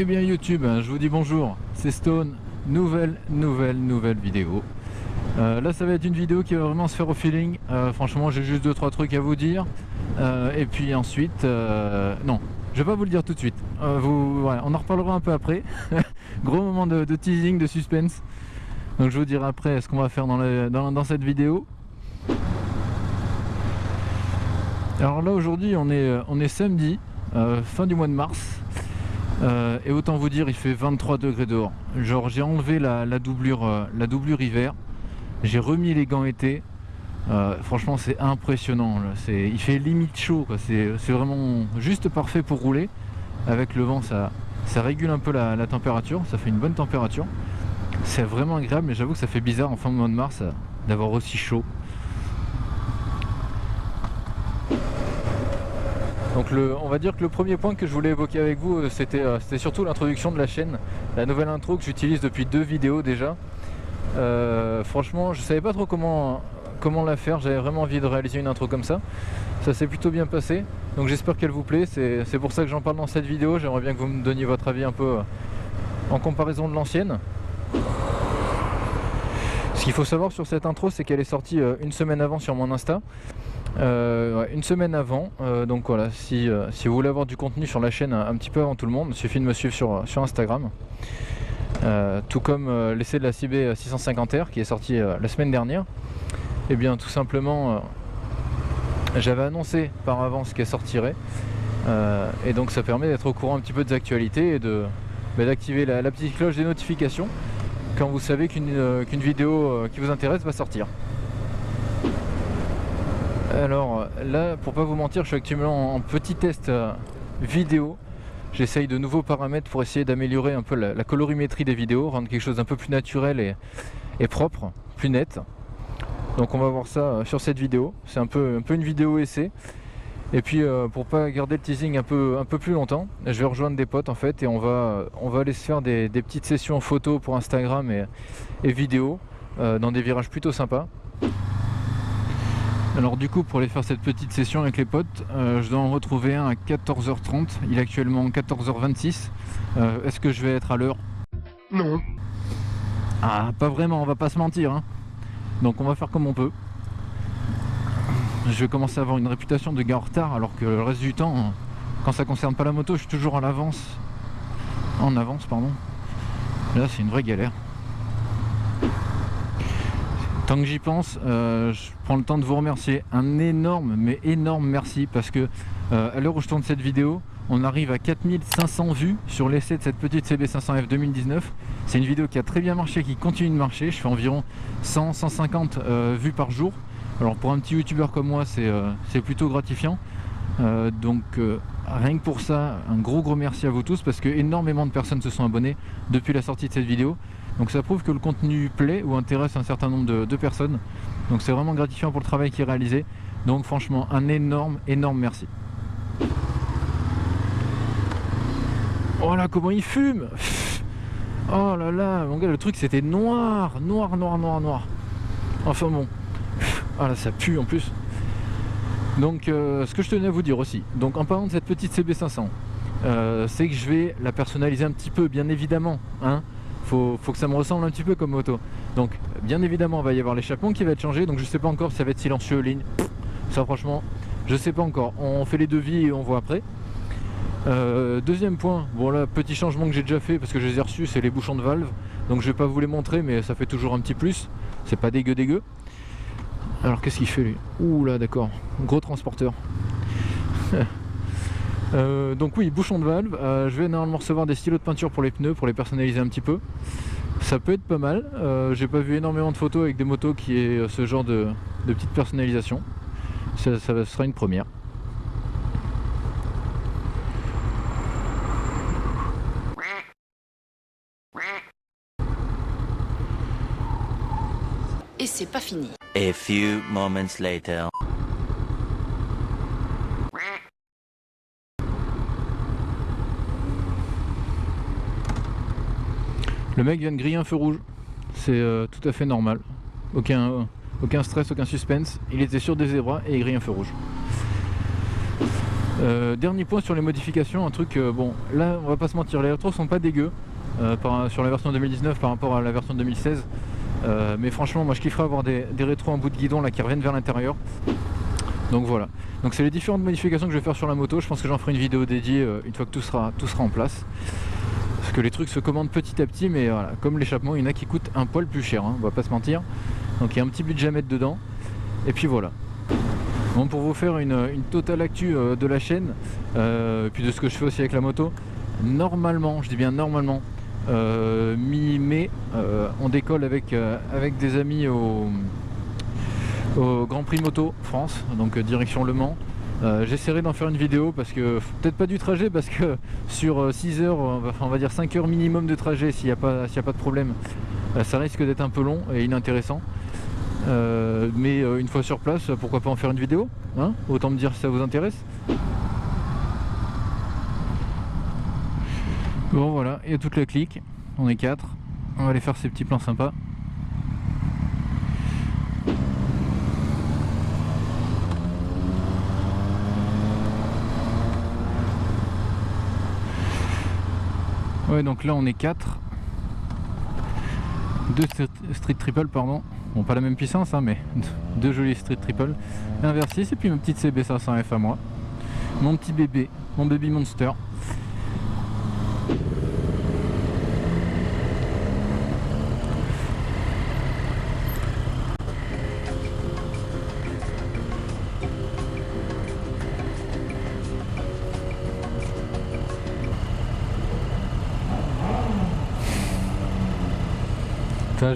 Eh bien YouTube, je vous dis bonjour, c'est Stone, nouvelle vidéo. Là ça va être une vidéo qui va vraiment se faire au feeling. Franchement j'ai juste 2-3 trucs à vous dire. Et puis ensuite, non, je vais pas vous le dire tout de suite. Voilà, on en reparlera un peu après. Gros moment de teasing, de suspense. Donc je vous dirai après ce qu'on va faire dans cette vidéo. Alors là aujourd'hui on est samedi, fin du mois de mars. Et autant vous dire il fait 23 degrés dehors. Genre j'ai enlevé la doublure hiver. J'ai remis les gants été. Franchement c'est impressionnant là. Il fait limite chaud quoi. C'est vraiment juste parfait pour rouler. Avec le vent ça régule un peu la température. Ça fait une bonne température. C'est vraiment agréable, mais j'avoue que ça fait bizarre en fin de mois de mars d'avoir aussi chaud. Donc on va dire que le premier point que je voulais évoquer avec vous, c'était surtout l'introduction de la chaîne, la nouvelle intro que j'utilise depuis 2 vidéos déjà. Franchement, je savais pas trop comment la faire, j'avais vraiment envie de réaliser une intro comme ça. Ça s'est plutôt bien passé, donc j'espère qu'elle vous plaît, c'est pour ça que j'en parle dans cette vidéo. J'aimerais bien que vous me donniez votre avis un peu en comparaison de l'ancienne. Ce qu'il faut savoir sur cette intro, c'est qu'elle est sortie une semaine avant sur mon Insta. Ouais, une semaine avant, donc voilà, si vous voulez avoir du contenu sur la chaîne un petit peu avant tout le monde, il suffit de me suivre sur Instagram. Tout comme l'essai de la CB 650R qui est sorti la semaine dernière. Et bien tout simplement, j'avais annoncé par avance qu'elle sortirait. Et donc ça permet d'être au courant un petit peu des actualités et d'activer la petite cloche des notifications quand vous savez qu'une vidéo qui vous intéresse va sortir. Alors là, pour pas vous mentir, je suis actuellement en petit test vidéo. J'essaye de nouveaux paramètres pour essayer d'améliorer un peu la colorimétrie des vidéos, rendre quelque chose d'un peu plus naturel et propre, plus net. Donc on va voir ça sur cette vidéo. C'est un peu une vidéo essai. Et puis pour pas garder le teasing un peu plus longtemps, je vais rejoindre des potes en fait et on va aller se faire des petites sessions photos pour Instagram et vidéo dans des virages plutôt sympas. Alors du coup pour aller faire cette petite session avec les potes, je dois en retrouver un à 14h30, il est actuellement 14h26. Est-ce que je vais être à l'heure? Non. Ah pas vraiment, on va pas se mentir hein. Donc on va faire comme on peut. Je vais commencer à avoir une réputation de gars en retard alors que le reste du temps, quand ça concerne pas la moto, je suis toujours en avance. Pardon. Là c'est une vraie galère. Tant que j'y pense, je prends le temps de vous remercier. Un énorme, mais énorme merci parce que à l'heure où je tourne cette vidéo, on arrive à 4500 vues sur l'essai de cette petite CB500F 2019. C'est une vidéo qui a très bien marché, qui continue de marcher. Je fais environ 100-150 vues par jour. Alors pour un petit youtubeur comme moi, c'est plutôt gratifiant. Donc rien que pour ça, un gros merci à vous tous parce que énormément de personnes se sont abonnées depuis la sortie de cette vidéo. Donc ça prouve que le contenu plaît ou intéresse un certain nombre de personnes. Donc c'est vraiment gratifiant pour le travail qui est réalisé. Donc franchement un énorme merci. Oh là comment il fume. Oh là là mon gars, le truc c'était noir. Enfin bon. Ah là ça pue en plus. Donc ce que je tenais à vous dire aussi, donc en parlant de cette petite CB500, c'est que je vais la personnaliser un petit peu bien évidemment hein. Faut que ça me ressemble un petit peu comme moto. Donc bien évidemment il va y avoir l'échappement qui va être changé. Donc je sais pas encore si ça va être silencieux, ligne. Ça franchement je sais pas encore. On fait les devis et on voit après. Deuxième point, bon là petit changement que j'ai déjà fait parce que je les ai reçus, c'est les bouchons de valve. Donc je vais pas vous les montrer mais ça fait toujours un petit plus. C'est pas dégueu. Alors qu'est-ce qu'il fait lui? Ouh là d'accord, gros transporteur. Donc oui, bouchon de valve, je vais normalement recevoir des stylos de peinture pour les pneus, pour les personnaliser un petit peu. Ça peut être pas mal, j'ai pas vu énormément de photos avec des motos qui aient ce genre de petite personnalisation. Ça sera une première. Et c'est pas fini. A few moments later. Le mec vient de griller un feu rouge, c'est tout à fait normal, aucun stress, aucun suspense, il était sur des zébras et il grille un feu rouge. Dernier point sur les modifications, un truc, bon là on va pas se mentir, les rétros sont pas dégueux sur la version 2019 par rapport à la version 2016. Mais franchement moi je kifferais avoir des rétros en bout de guidon là qui reviennent vers l'intérieur. Donc voilà, donc c'est les différentes modifications que je vais faire sur la moto. Je pense que j'en ferai une vidéo dédiée une fois que tout sera en place. Parce que les trucs se commandent petit à petit, mais voilà, comme l'échappement il y en a qui coûtent un poil plus cher, hein, on va pas se mentir. Donc il y a un petit budget à mettre dedans. Et puis voilà. Bon, pour vous faire une totale actu de la chaîne, et puis de ce que je fais aussi avec la moto, normalement, je dis bien normalement, mi-mai, on décolle avec des amis au Grand Prix Moto France, donc direction Le Mans. J'essaierai d'en faire une vidéo parce que, peut-être pas du trajet, parce que sur 6 heures, on va dire 5 heures minimum de trajet s'il n'y a pas de problème, ça risque d'être un peu long et inintéressant. Mais une fois sur place, pourquoi pas en faire une vidéo, hein, autant me dire si ça vous intéresse. Bon voilà, il y a toute la clique, on est 4, on va aller faire ces petits plans sympas. Ouais, donc là on est 4. 2 street triple, pardon. Bon, pas la même puissance, hein, mais 2 jolis street triple. Un V6 et puis ma petite CB500F à moi. Mon petit bébé, mon baby monster.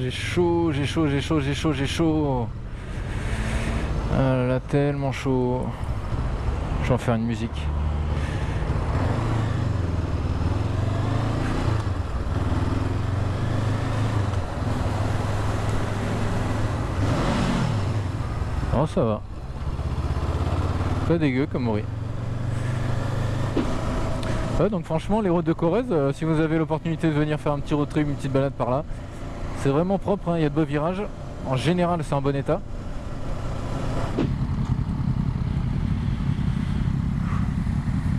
J'ai chaud, j'ai chaud, j'ai chaud, j'ai chaud, j'ai chaud. Ah là là, tellement chaud. Je vais en faire une musique. Oh, ça va. Pas dégueu comme bruit. Ouais, donc franchement, les routes de Corrèze, si vous avez l'opportunité de venir faire un petit road trip, une petite balade par là, c'est vraiment propre, hein, il y a de beaux virages. En général, c'est en bon état.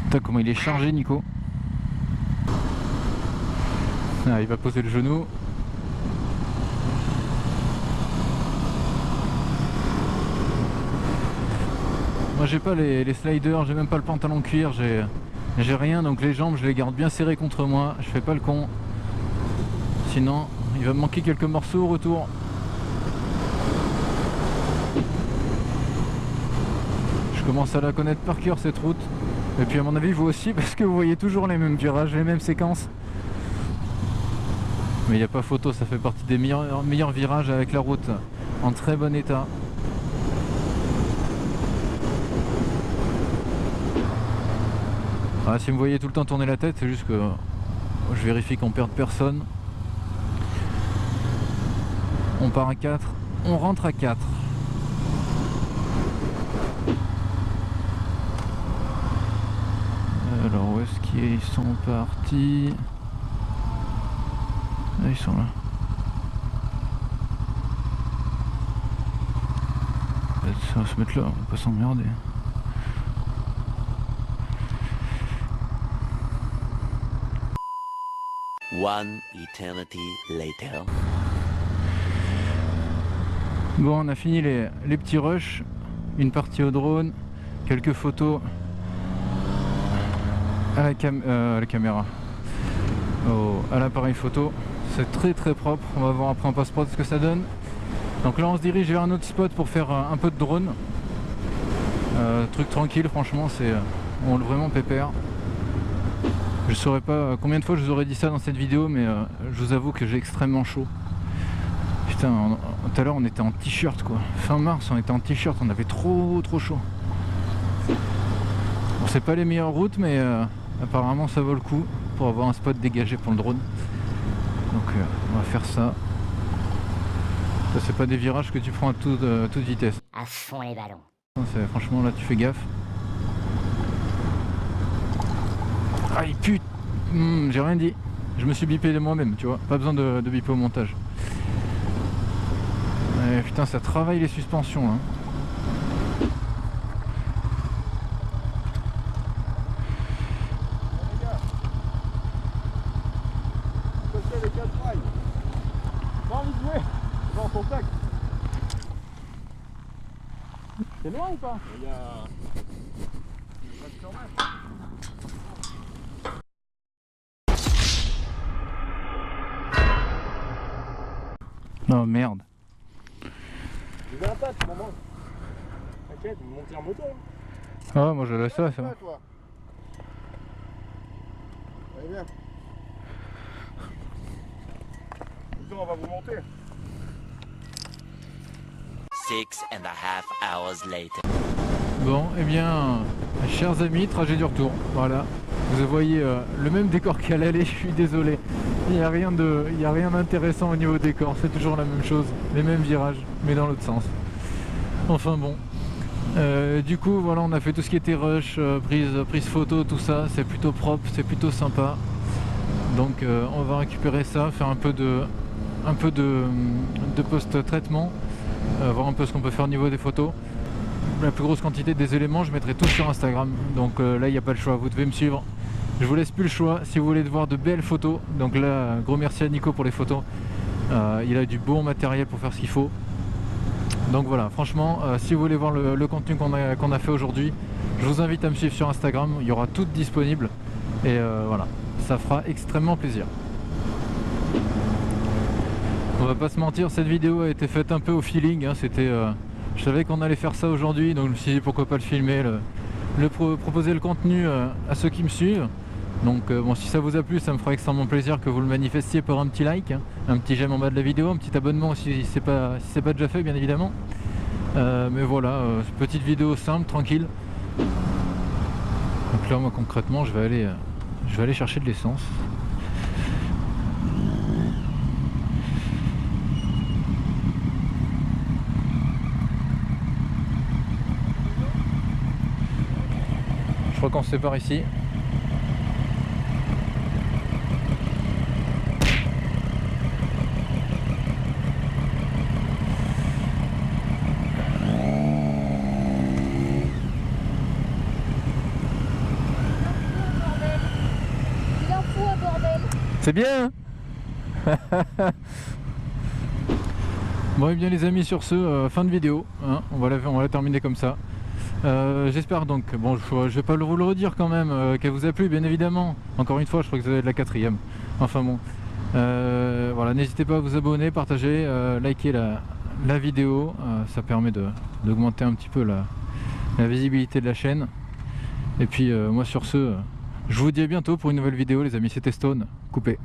Putain, comment il est chargé, Nico. Ah, il va poser le genou. Moi, j'ai pas les sliders, j'ai même pas le pantalon cuir, j'ai rien, donc les jambes, je les garde bien serrées contre moi. Je fais pas le con. Sinon, il va me manquer quelques morceaux au retour. Je commence à la connaître par cœur cette route. Et puis à mon avis vous aussi, parce que vous voyez toujours les mêmes virages, les mêmes séquences. Mais il n'y a pas photo, ça fait partie des meilleurs virages avec la route en très bon état. Ah, si vous me voyez tout le temps tourner la tête, c'est juste que je vérifie qu'on perde personne. On part à 4, on rentre à 4. Alors où est-ce qu'ils sont partis? Ah, ils sont là. Ça va se mettre là, on va pas s'emmerder. One eternity later. Bon, on a fini les petits rushs, une partie au drone, quelques photos à la caméra, à l'appareil photo. C'est très très propre, on va voir après en post-prod ce que ça donne. Donc là on se dirige vers un autre spot pour faire un peu de drone. Truc tranquille, franchement, c'est vraiment pépère. Je saurais pas combien de fois je vous aurais dit ça dans cette vidéo, mais je vous avoue que j'ai extrêmement chaud. Putain, tout à l'heure on était en t-shirt quoi. Fin mars on était en t-shirt, on avait trop chaud. Bon, c'est pas les meilleures routes, mais apparemment ça vaut le coup pour avoir un spot dégagé pour le drone. Donc on va faire ça. Ça c'est pas des virages que tu prends à toute vitesse. À fond les ballons. Franchement là tu fais gaffe. Aïe putain, j'ai rien dit. Je me suis bipé de moi-même, tu vois. Pas besoin de biper au montage. Mais putain, ça travaille les suspensions. Hein. fait les 4 rails. Pas envie de jouer. On va en contact. C'est loin ou pas? Il y a 400 mètres. Non merde. J'ai un patte, maman. T'inquiète, monter en moto. Ah moi je laisse ça, c'est bon. Toi. Allez viens. On va vous monter. 6.5 hours later. Bon, eh bien, chers amis, trajet du retour. Voilà. Vous voyez le même décor qu'à l'aller, je suis désolé. Il n'y a rien d'intéressant au niveau décor, c'est toujours la même chose, les mêmes virages, mais dans l'autre sens. Enfin bon. Du coup, voilà, on a fait tout ce qui était rush, prise photo, tout ça. C'est plutôt propre, c'est plutôt sympa. Donc on va récupérer ça, faire un peu de post-traitement, voir un peu ce qu'on peut faire au niveau des photos. La plus grosse quantité des éléments, je mettrai tout sur Instagram. Donc là, il n'y a pas le choix, vous devez me suivre. Je vous laisse plus le choix si vous voulez voir de belles photos. Donc là, gros merci à Nico pour les photos. Il a du bon matériel pour faire ce qu'il faut. Donc voilà, franchement, si vous voulez voir le contenu qu'on a fait aujourd'hui, je vous invite à me suivre sur Instagram. Il y aura tout disponible. Et voilà, ça fera extrêmement plaisir. On va pas se mentir, cette vidéo a été faite un peu au feeling. Hein, je savais qu'on allait faire ça aujourd'hui, donc je me suis dit pourquoi pas le filmer, proposer le contenu à ceux qui me suivent. Donc bon, si ça vous a plu, ça me fera extrêmement plaisir que vous le manifestiez par un petit like, hein, un petit j'aime en bas de la vidéo, un petit abonnement aussi si c'est pas déjà fait, bien évidemment. Mais voilà, petite vidéo simple, tranquille. Donc là, moi concrètement, je vais aller chercher de l'essence. Je crois qu'on se sépare ici. C'est bien hein. Bon et bien les amis, sur ce, fin de vidéo, hein, on va la terminer comme ça. J'espère donc, bon je vais pas vous le redire quand même, qu'elle vous a plu bien évidemment. Encore une fois, je crois que vous avez de la 4e. Enfin bon, voilà, n'hésitez pas à vous abonner, partager, liker la vidéo, ça permet d'augmenter un petit peu la visibilité de la chaîne. Et puis moi sur ce, je vous dis à bientôt pour une nouvelle vidéo les amis, c'était Stone, coupé.